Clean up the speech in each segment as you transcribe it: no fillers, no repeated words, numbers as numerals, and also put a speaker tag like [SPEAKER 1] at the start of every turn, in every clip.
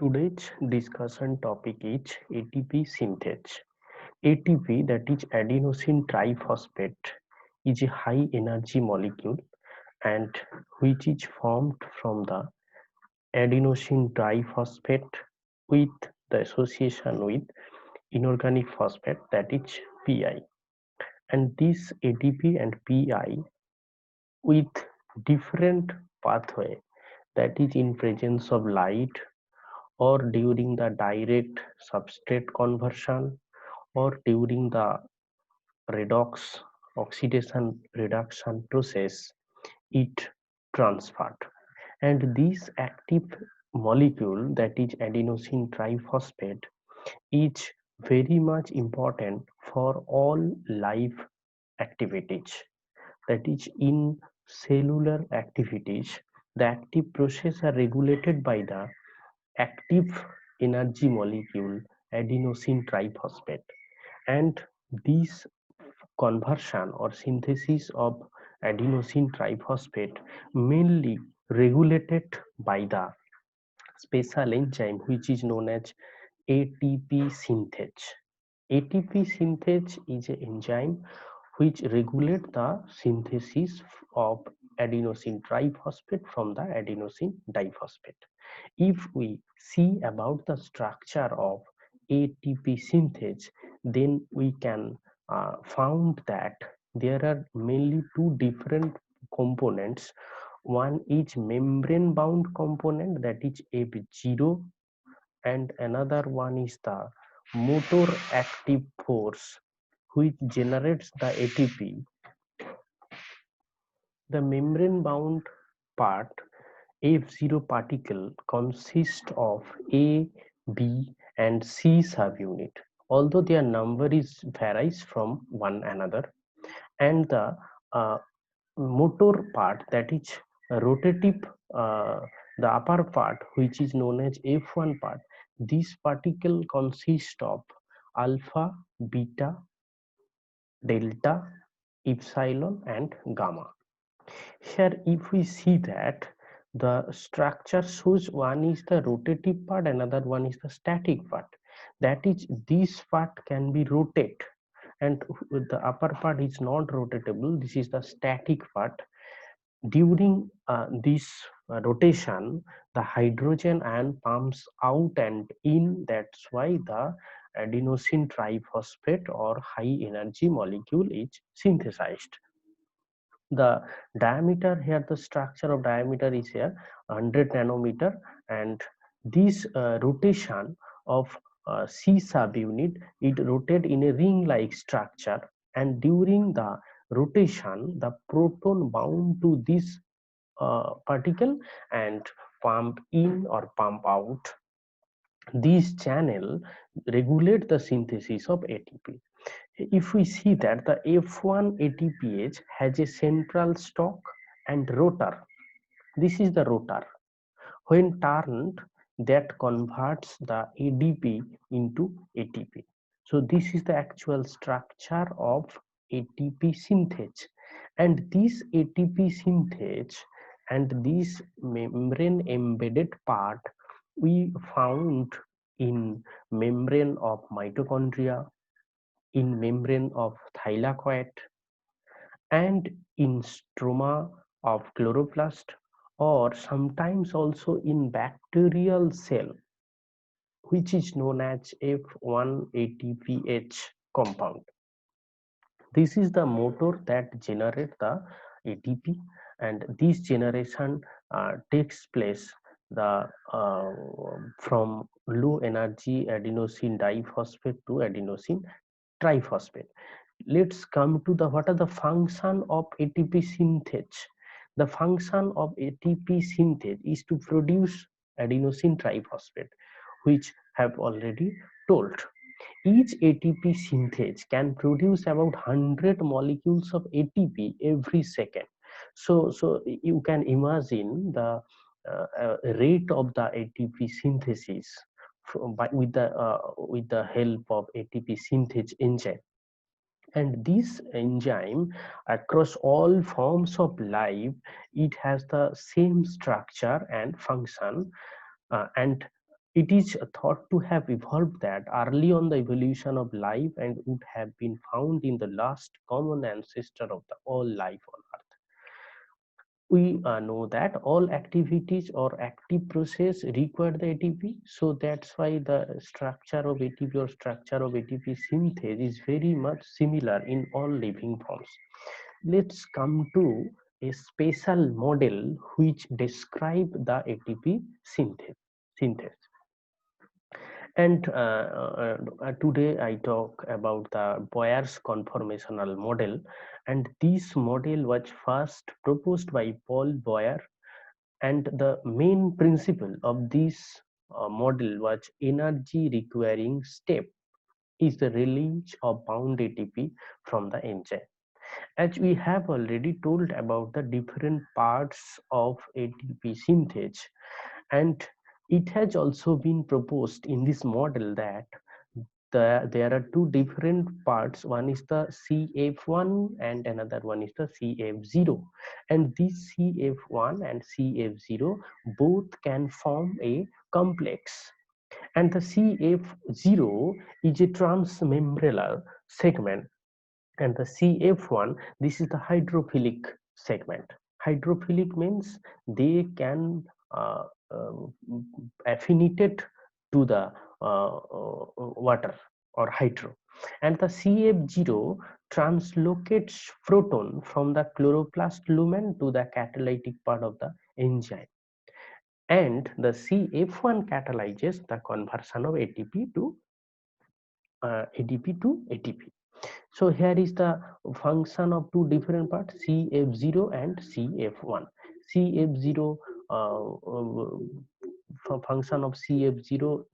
[SPEAKER 1] Today's discussion topic is ATP synthase. ATP, that is adenosine triphosphate, is a high energy molecule and which is formed from the adenosine triphosphate with the association with inorganic phosphate, that is PI. And this ATP and PI with different pathway, that is in presence of light or during the direct substrate conversion or during the redox oxidation reduction process, it transferred. And this active molecule, that is adenosine triphosphate, is very much important for all life activities. That is, in cellular activities, the active process are regulated by the active energy molecule adenosine triphosphate, and this conversion or synthesis of adenosine triphosphate mainly regulated by the special enzyme which is known as ATP synthase. ATP synthase is an enzyme which regulate the synthesis of adenosine triphosphate from the adenosine diphosphate. If we see about the structure of ATP synthase, then we can found that there are mainly two different components. One is membrane bound component, that is F0, and another one is the motor active force which generates the ATP. The membrane bound part F0 particle consists of A, B and C subunit, although their number is varies from one another, and the uh, motor part, that is rotative, uh, the upper part which is known as F1 part, this particle consists of alpha, beta, delta, epsilon and gamma. Here if we see that the structure shows one is the rotative part, another one is the static part. That is, this part can be rotate and the upper part is not rotatable. This is the static part. During this rotation, the hydrogen ion pumps out and in. That's why the adenosine triphosphate or high energy molecule is synthesized. The diameter here, the structure of diameter is here 100 nanometer, and this rotation of C subunit, it rotate in a ring like structure, and during the rotation the proton bound to this particle and pump in or pump out. These channel regulate the synthesis of ATP. If we see that the F1 ATPase has a central stalk and rotor, this is the rotor. When turned, that converts the ADP into ATP. So this is the actual structure of ATP synthase, and this ATP synthase and this membrane embedded part we found in membrane of mitochondria, in membrane of thylakoid, and in stroma of chloroplast, or sometimes also in bacterial cell, which is known as F1ATPH compound. This is the motor that generates the ATP, and this generation takes place the from low energy adenosine diphosphate to adenosine triphosphate. Let's come to the what are the function of ATP synthase. The function of ATP synthase is to produce adenosine triphosphate, which have already told. Each ATP synthase can produce about 100 molecules of ATP every second. So you can imagine the rate of the ATP synthesis with the help of ATP synthase enzyme. And this enzyme, across all forms of life, it has the same structure and function, and It is thought to have evolved that early on the evolution of life and would have been found in the last common ancestor of the all life on Earth. We know that all activities or active process require the ATP, so that's why the structure of ATP or structure of ATP synthase is very much similar in all living forms. Let's come to a special model which describe the ATP synthase. And today I talk about the Boyer's conformational model, and this model was first proposed by Paul Boyer, and the main principle of this model was energy requiring step is the release of bound ATP from the enzyme. As we have already told about the different parts of ATP synthase, and it has also been proposed in this model that there are two different parts. One is the CF1 and another one is the CF0, and this CF1 and CF0 both can form a complex, and the CF0 is a transmembranous segment, and the CF1, this is the hydrophilic segment. Hydrophilic means they can uh, uh, affinitate to the water or hydro, and the CF0 translocates proton from the chloroplast lumen to the catalytic part of the enzyme, and the CF1 catalyzes the conversion of ADP to ATP. So here is the function of two different parts, CF0 and CF1. CF0 function of CF0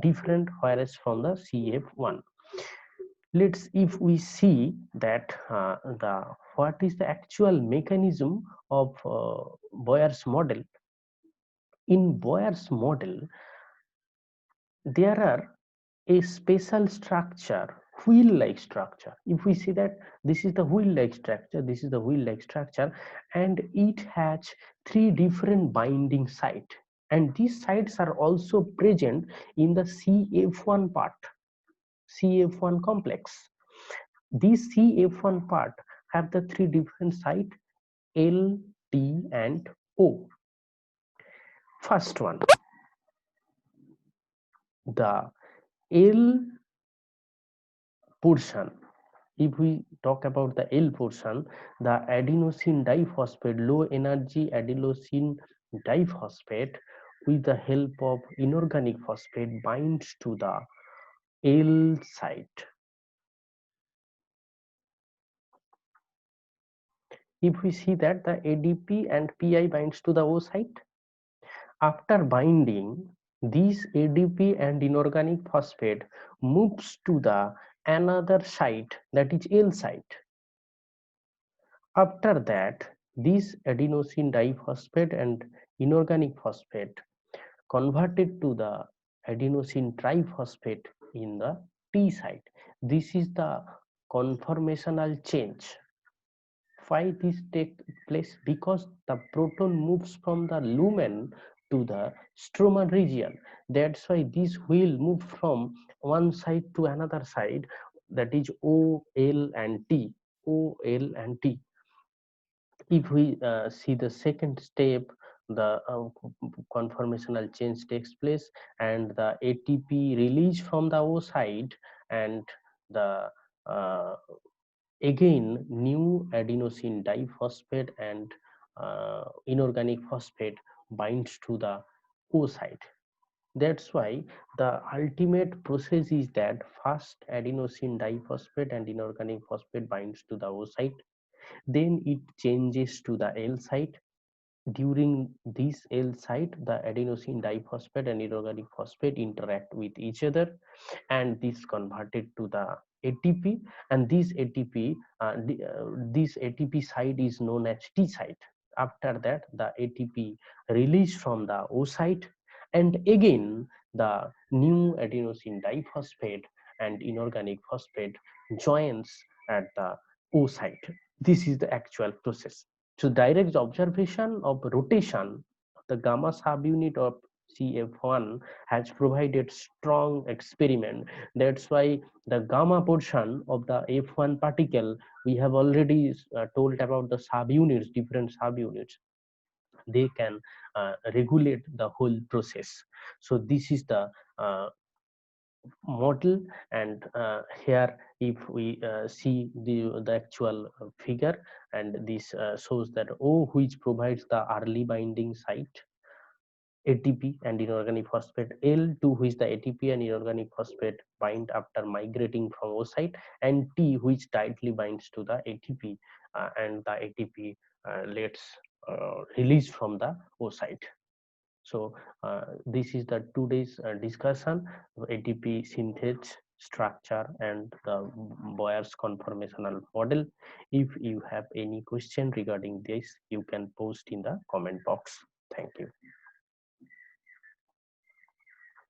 [SPEAKER 1] different, whereas from the CF1. Let's, if we see that the what is the actual mechanism of Boyer's model. In Boyer's model, there are a special structure, wheel-like structure. If we see that this is the wheel-like structure, this is the wheel-like structure, and it has three different binding sites, and these sites are also present in the CF1 part, CF1 complex. This CF1 part have the three different sites, L, T, and O. First one, the L portion. If we talk about the L portion, the adenosine diphosphate, low energy adenosine diphosphate, with the help of inorganic phosphate binds to the L site. If we see that the ADP and PI binds to the O site, after binding, this ADP and inorganic phosphate moves to the another site, that is L site. After that, this adenosine diphosphate and inorganic phosphate converted to the adenosine triphosphate in the T site. This is the conformational change. Why this take place? Because the proton moves from the lumen to the stromal region. That's why this will move from one side to another side, that is O, L and T. O, L and T. If we see the second step, the conformational change takes place, and the ATP release from the O side, and the uh, again new adenosine diphosphate and inorganic phosphate binds to the O side. That's why the ultimate process is that first adenosine diphosphate and inorganic phosphate binds to the O site, then it changes to the L site. During this L site, the adenosine diphosphate and inorganic phosphate interact with each other, and this converted to the ATP, and this ATP site is known as T site. After that, the ATP released from the O site, and again the new adenosine diphosphate and inorganic phosphate joins at the O site. This is the actual process. So direct observation of rotation of the gamma subunit of CF1 has provided strong experiment. That's why the gamma portion of the F1 particle, we have already told about the subunits, different subunits. They can regulate the whole process. So this is the model, and here if we see the actual figure, and this shows that O, which provides the early binding site, ATP and inorganic phosphate, L2 which the ATP and inorganic phosphate bind after migrating from O site, and T which tightly binds to the ATP, and the ATP lets release from the O site. So this is the today's discussion, ATP synthase structure and the Boyer's conformational model. If you have any question regarding this, you can post in the comment box. Thank you.